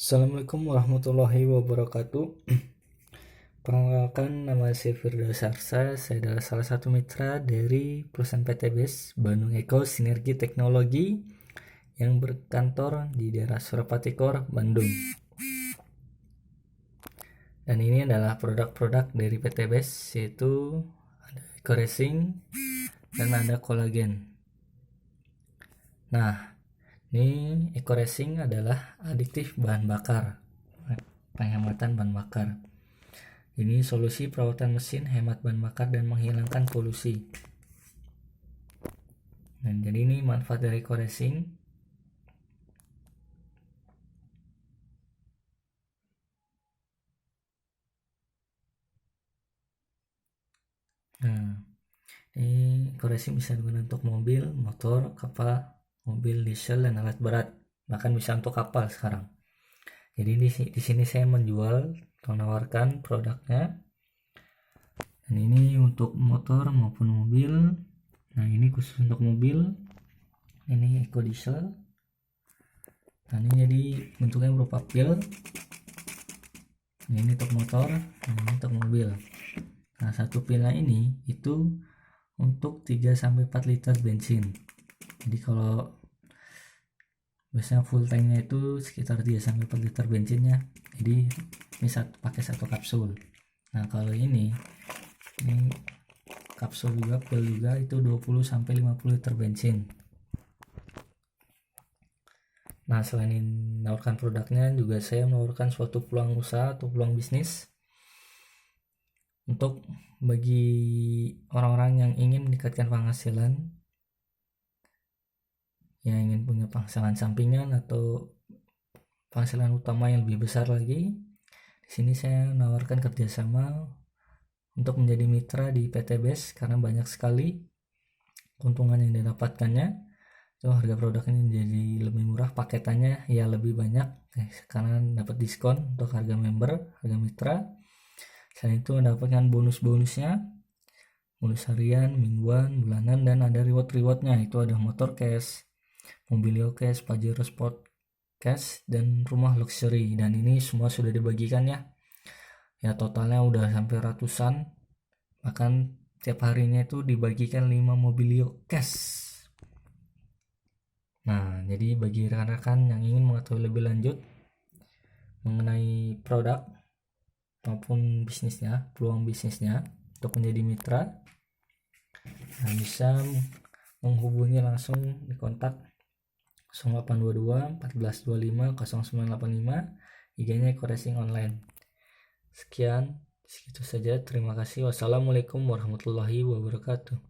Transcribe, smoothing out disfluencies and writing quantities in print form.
Assalamualaikum warahmatullahi wabarakatuh. Perkenalkan, nama saya Firdaus Sarsa. Saya adalah salah satu mitra dari perusahaan PT BES Bandung Eko Sinergi Teknologi yang berkantor di daerah Surapati Kor, Bandung. Dan ini adalah produk-produk dari PT BES, yaitu ada Eco Racing dan ada kolagen. Nah, ini Eco Racing adalah adiktif bahan bakar, penghematan bahan bakar. Ini solusi perawatan mesin, hemat bahan bakar dan menghilangkan polusi. Dan jadi ini manfaat dari Eco Racing. Nah, ini Eco Racing bisa digunakan untuk mobil, motor, kapal, mobil diesel dan alat berat. Bahkan bisa untuk kapal sekarang. Jadi di sini saya menjual atau menawarkan produknya. Dan ini untuk motor maupun mobil. Nah, ini khusus untuk mobil. Ini Eco Diesel. Nah, ini jadi bentuknya berupa pil. Ini untuk motor, ini untuk mobil. Nah, satu pilnya ini itu untuk 3-4 liter bensin. Jadi kalau biasanya full tanknya itu sekitar 3-4 liter bensinnya. Jadi ini pakai satu kapsul. Nah, kalau ini kapsul juga, pil juga, itu 20-50 liter bensin. Nah, selain menawarkan produknya, juga saya menawarkan suatu peluang usaha atau peluang bisnis untuk bagi orang-orang yang ingin meningkatkan penghasilan, yang ingin punya penghasilan sampingan atau penghasilan utama yang lebih besar lagi. Di sini saya menawarkan kerjasama untuk menjadi mitra di PT BES karena banyak sekali keuntungan yang didapatkannya. So, harga produknya jadi lebih murah, paketannya ya lebih banyak karena dapat diskon untuk harga member, harga mitra. Selain itu mendapatkan bonus-bonusnya, bonus harian, mingguan, bulanan, dan ada reward-rewardnya. Itu ada motor cash, mobilio cash, Pajero Sport cash, dan rumah luxury. Dan ini semua sudah dibagikan ya. Ya totalnya udah sampai ratusan. Bahkan tiap harinya itu dibagikan 5 mobilio cash. Nah, jadi bagi rekan-rekan yang ingin mengetahui lebih lanjut mengenai produk maupun bisnisnya, peluang bisnisnya untuk menjadi mitra, nah bisa menghubungi langsung di kontak 0822 1425 0985, IG-nya Eco Racing Online. Sekian, segitu saja. Terima kasih. Wassalamualaikum warahmatullahi wabarakatuh.